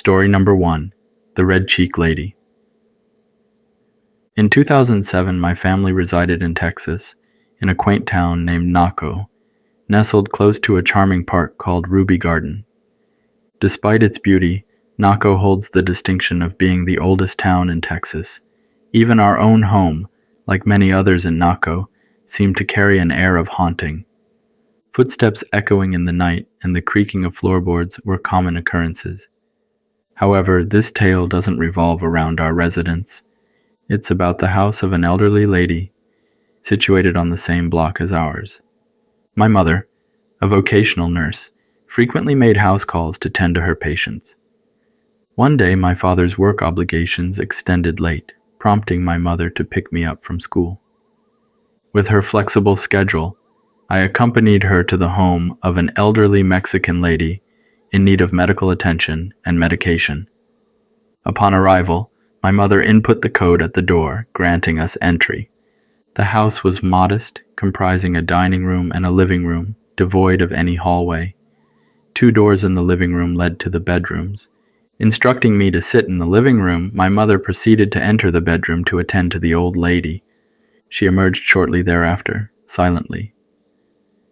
Story number 1. The Red Cheek Lady. In 2007, my family resided in Texas, in a quaint town named Naco, nestled close to a charming park called Ruby Garden. Despite its beauty, Naco holds the distinction of being the oldest town in Texas. Even our own home, like many others in Naco, seemed to carry an air of haunting. Footsteps echoing in the night and the creaking of floorboards were common occurrences. However, this tale doesn't revolve around our residence. It's about the house of an elderly lady situated on the same block as ours. My mother, a vocational nurse, frequently made house calls to tend to her patients. One day, my father's work obligations extended late, prompting my mother to pick me up from school. With her flexible schedule, I accompanied her to the home of an elderly Mexican lady in need of medical attention and medication. Upon arrival, my mother input the code at the door, granting us entry. The house was modest, comprising a dining room and a living room, devoid of any hallway. 2 doors in the living room led to the bedrooms. Instructing me to sit in the living room, my mother proceeded to enter the bedroom to attend to the old lady. She emerged shortly thereafter, silently.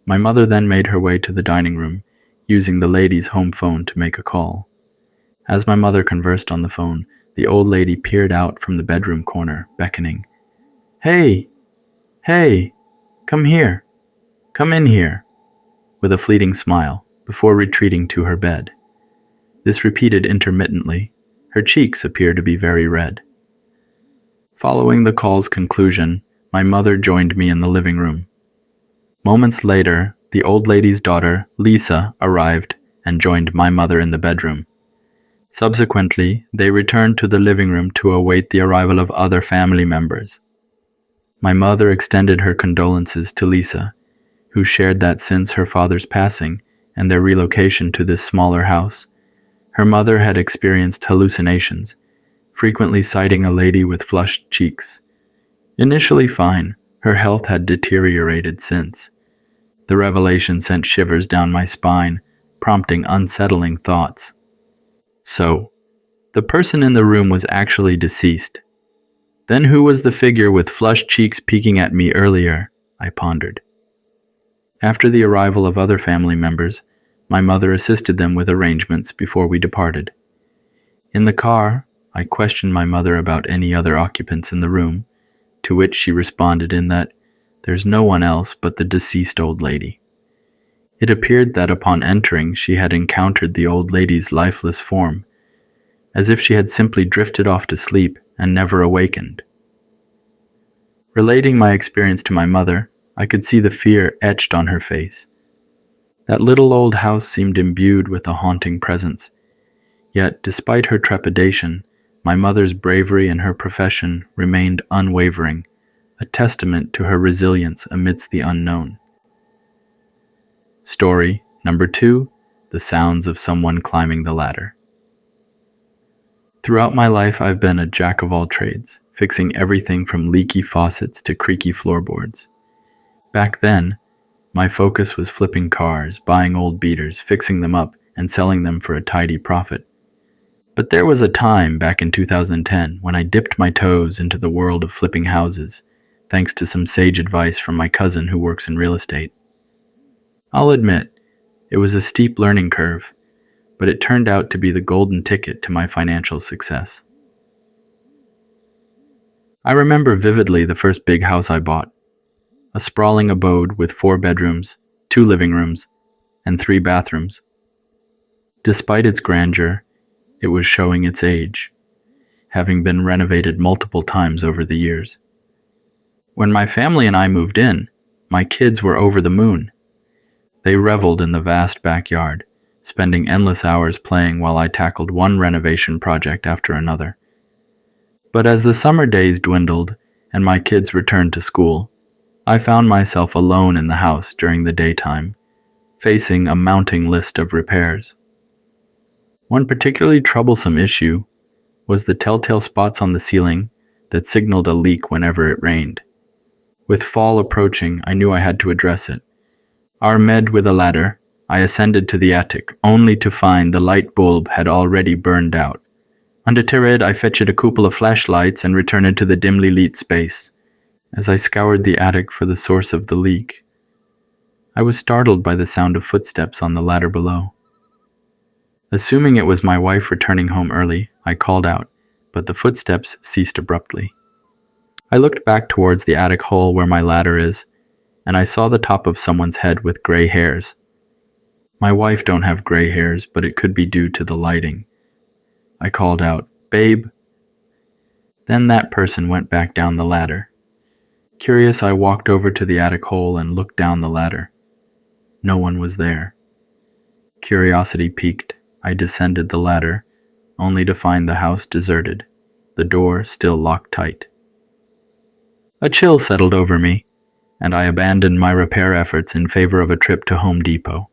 My mother then made her way to the dining room, using the lady's home phone to make a call. As my mother conversed on the phone, the old lady peered out from the bedroom corner, beckoning. "Hey! Hey! Come here! Come in here!" with a fleeting smile, before retreating to her bed. This repeated intermittently. Her cheeks appeared to be very red. Following the call's conclusion, my mother joined me in the living room. Moments later, the old lady's daughter, Lisa, arrived and joined my mother in the bedroom. Subsequently, they returned to the living room to await the arrival of other family members. My mother extended her condolences to Lisa, who shared that since her father's passing and their relocation to this smaller house, her mother had experienced hallucinations, frequently sighting a lady with flushed cheeks. Initially fine, her health had deteriorated since. The revelation sent shivers down my spine, prompting unsettling thoughts. So, the person in the room was actually deceased. Then who was the figure with flushed cheeks peeking at me earlier? I pondered. After the arrival of other family members, my mother assisted them with arrangements before we departed. In the car, I questioned my mother about any other occupants in the room, to which she responded in that there's no one else but the deceased old lady. It appeared that upon entering, she had encountered the old lady's lifeless form, as if she had simply drifted off to sleep and never awakened. Relating my experience to my mother, I could see the fear etched on her face. That little old house seemed imbued with a haunting presence. Yet, despite her trepidation, my mother's bravery in her profession remained unwavering, a testament to her resilience amidst the unknown. Story number 2. The sounds of someone climbing the ladder. Throughout my life, I've been a jack of all trades, fixing everything from leaky faucets to creaky floorboards. Back then, my focus was flipping cars, buying old beaters, fixing them up, and selling them for a tidy profit. But there was a time back in 2010 when I dipped my toes into the world of flipping houses, thanks to some sage advice from my cousin who works in real estate. I'll admit, it was a steep learning curve, but it turned out to be the golden ticket to my financial success. I remember vividly the first big house I bought, a sprawling abode with 4 bedrooms, 2 living rooms, and 3 bathrooms. Despite its grandeur, it was showing its age, having been renovated multiple times over the years. When my family and I moved in, my kids were over the moon. They reveled in the vast backyard, spending endless hours playing while I tackled one renovation project after another. But as the summer days dwindled and my kids returned to school, I found myself alone in the house during the daytime, facing a mounting list of repairs. One particularly troublesome issue was the telltale spots on the ceiling that signaled a leak whenever it rained. With fall approaching, I knew I had to address it. Armed with a ladder, I ascended to the attic, only to find the light bulb had already burned out. Undeterred, I fetched a couple of flashlights and returned to the dimly lit space. As I scoured the attic for the source of the leak, I was startled by the sound of footsteps on the ladder below. Assuming it was my wife returning home early, I called out, but the footsteps ceased abruptly. I looked back towards the attic hole where my ladder is, and I saw the top of someone's head with gray hairs. My wife don't have gray hairs, but it could be due to the lighting. I called out, "Babe." Then that person went back down the ladder. Curious, I walked over to the attic hole and looked down the ladder. No one was there. Curiosity piqued, I descended the ladder, only to find the house deserted, the door still locked tight. A chill settled over me, and I abandoned my repair efforts in favor of a trip to Home Depot.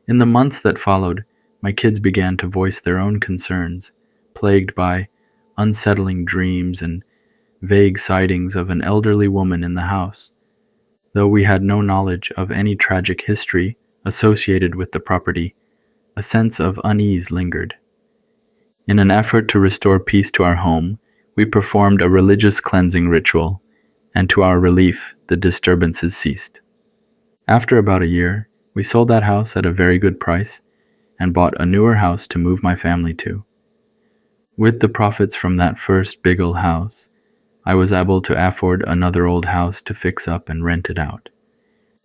In the months that followed, my kids began to voice their own concerns, plagued by unsettling dreams and vague sightings of an elderly woman in the house. Though we had no knowledge of any tragic history associated with the property, a sense of unease lingered. In an effort to restore peace to our home, we performed a religious cleansing ritual, and to our relief, the disturbances ceased. After about a year, we sold that house at a very good price and bought a newer house to move my family to. With the profits from that first big old house, I was able to afford another old house to fix up and rent it out.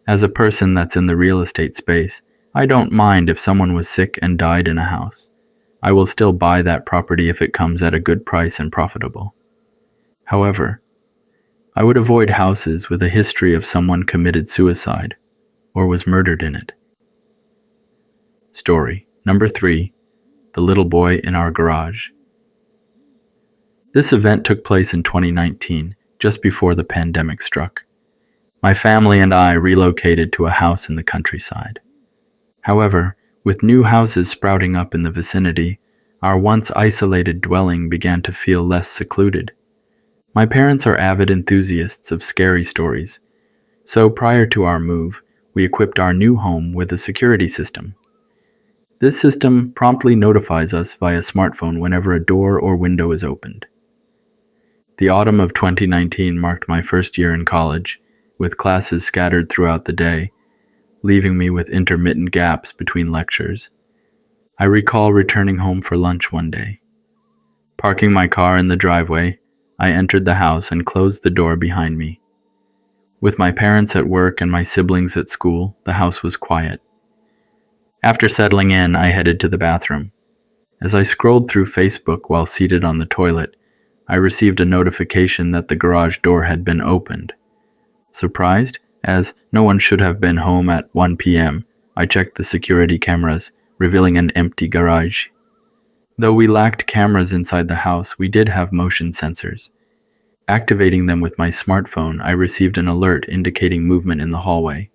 As a person that's in the real estate space, I don't mind if someone was sick and died in a house. I will still buy that property if it comes at a good price and profitable. However, I would avoid houses with a history of someone committed suicide or was murdered in it. Story number 3, The Little Boy in Our Garage. This event took place in 2019, just before the pandemic struck. My family and I relocated to a house in the countryside. However, with new houses sprouting up in the vicinity, our once isolated dwelling began to feel less secluded. My parents are avid enthusiasts of scary stories, so prior to our move, we equipped our new home with a security system. This system promptly notifies us via smartphone whenever a door or window is opened. The autumn of 2019 marked my first year in college, with classes scattered throughout the day, leaving me with intermittent gaps between lectures. I recall returning home for lunch one day. Parking my car in the driveway, I entered the house and closed the door behind me. With my parents at work and my siblings at school, the house was quiet. After settling in, I headed to the bathroom. As I scrolled through Facebook while seated on the toilet, I received a notification that the garage door had been opened. Surprised, as no one should have been home at 1 p.m., I checked the security cameras, revealing an empty garage. Though we lacked cameras inside the house, we did have motion sensors. Activating them with my smartphone, I received an alert indicating movement in the hallway.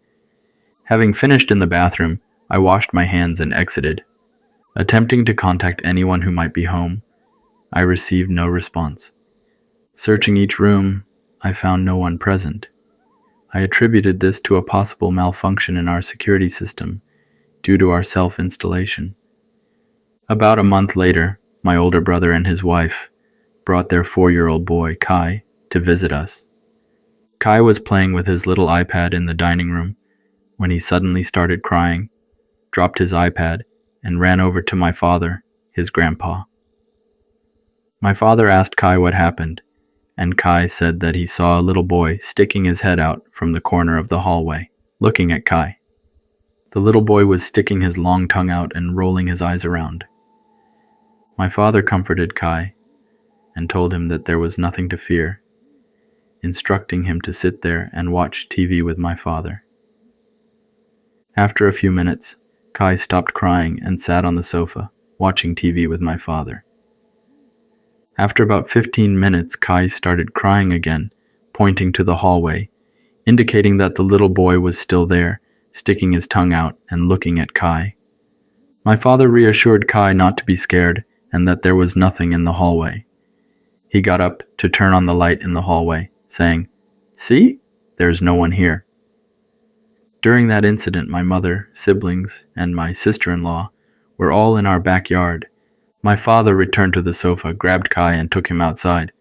Having finished in the bathroom, I washed my hands and exited. Attempting to contact anyone who might be home, I received no response. Searching each room, I found no one present. I attributed this to a possible malfunction in our security system due to our self-installation. About a month later, my older brother and his wife brought their 4-year-old boy, Kai, to visit us. Kai was playing with his little iPad in the dining room when he suddenly started crying, dropped his iPad, and ran over to my father, his grandpa. My father asked Kai what happened, and Kai said that he saw a little boy sticking his head out from the corner of the hallway, looking at Kai. The little boy was sticking his long tongue out and rolling his eyes around. My father comforted Kai and told him that there was nothing to fear, instructing him to sit there and watch TV with my father. After a few minutes, Kai stopped crying and sat on the sofa, watching TV with my father. After about 15 minutes, Kai started crying again, pointing to the hallway, indicating that the little boy was still there, sticking his tongue out and looking at Kai. My father reassured Kai not to be scared and that there was nothing in the hallway. He got up to turn on the light in the hallway, saying, "See? There's no one here." During that incident, my mother, siblings, and my sister-in-law were all in our backyard. My father returned to the sofa, grabbed Kai, and took him outside.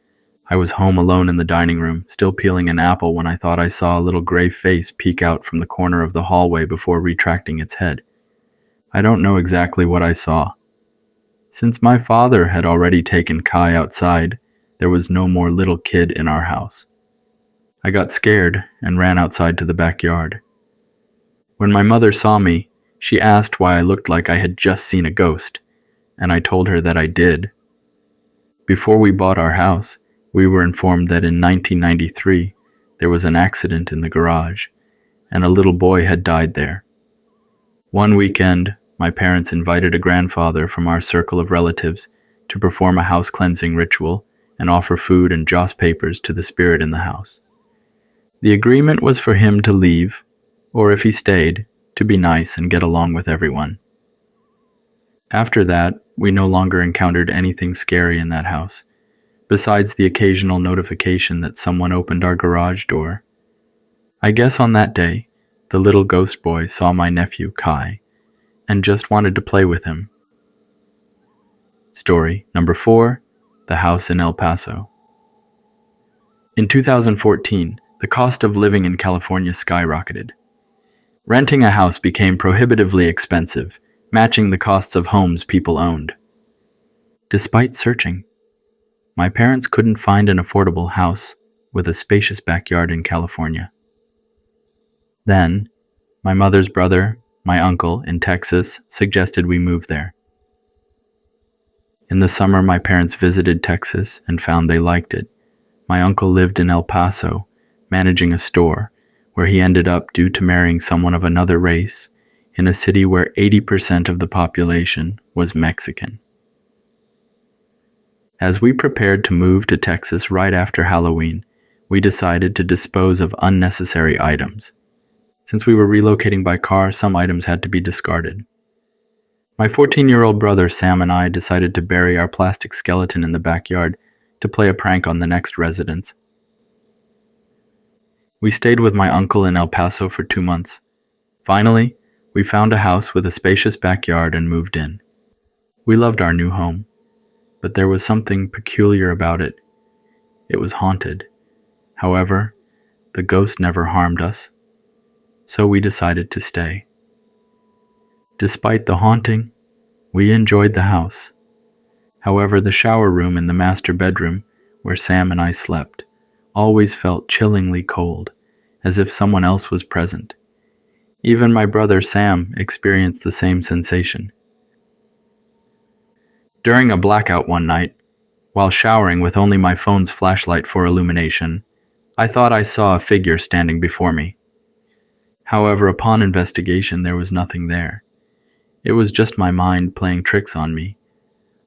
I was home alone in the dining room, still peeling an apple when I thought I saw a little gray face peek out from the corner of the hallway before retracting its head. I don't know exactly what I saw. Since my father had already taken Kai outside, there was no more little kid in our house. I got scared and ran outside to the backyard. When my mother saw me, she asked why I looked like I had just seen a ghost, and I told her that I did. Before we bought our house, we were informed that in 1993 there was an accident in the garage, and a little boy had died there. One weekend, my parents invited a grandfather from our circle of relatives to perform a house cleansing ritual and offer food and joss papers to the spirit in the house. The agreement was for him to leave, or if he stayed, to be nice and get along with everyone. After that, we no longer encountered anything scary in that house, besides the occasional notification that someone opened our garage door. I guess on that day, the little ghost boy saw my nephew, Kai, and just wanted to play with him. Story number 4, The House in El Paso. In 2014, the cost of living in California skyrocketed. Renting a house became prohibitively expensive, matching the costs of homes people owned. Despite searching, my parents couldn't find an affordable house with a spacious backyard in California. Then, my mother's brother, my uncle in Texas, suggested we move there. In the summer, my parents visited Texas and found they liked it. My uncle lived in El Paso, managing a store, where he ended up due to marrying someone of another race in a city where 80% of the population was Mexican. As we prepared to move to Texas right after Halloween, we decided to dispose of unnecessary items. Since we were relocating by car, some items had to be discarded. My 14-year-old brother Sam and I decided to bury our plastic skeleton in the backyard to play a prank on the next residents. We stayed with my uncle in El Paso for 2 months. Finally, we found a house with a spacious backyard and moved in. We loved our new home, but there was something peculiar about it. It was haunted. However, the ghost never harmed us, so we decided to stay. Despite the haunting, we enjoyed the house. However, the shower room in the master bedroom, where Sam and I slept, always felt chillingly cold, as if someone else was present. Even my brother Sam experienced the same sensation. During a blackout one night, while showering with only my phone's flashlight for illumination, I thought I saw a figure standing before me. However, upon investigation, there was nothing there. It was just my mind playing tricks on me.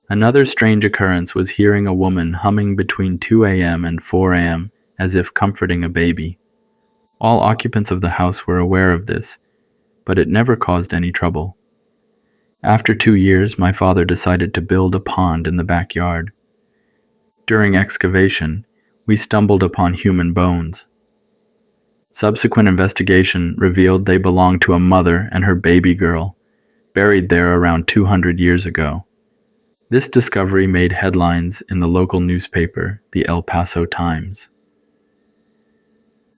Another strange occurrence was hearing a woman humming between 2 a.m. and 4 a.m. as if comforting a baby. All occupants of the house were aware of this, but it never caused any trouble. After 2 years, my father decided to build a pond in the backyard. During excavation, we stumbled upon human bones. Subsequent investigation revealed they belonged to a mother and her baby girl, buried there around 200 years ago. This discovery made headlines in the local newspaper, the El Paso Times.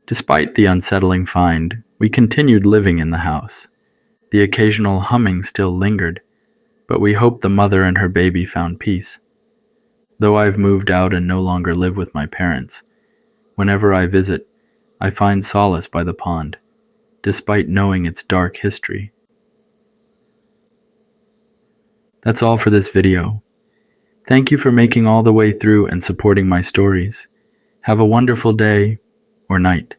Despite the unsettling find, we continued living in the house. The occasional humming still lingered, but we hoped the mother and her baby found peace. Though I've moved out and no longer live with my parents, whenever I visit, I find solace by the pond, despite knowing its dark history. That's all for this video. Thank you for making all the way through and supporting my stories. Have a wonderful day or night.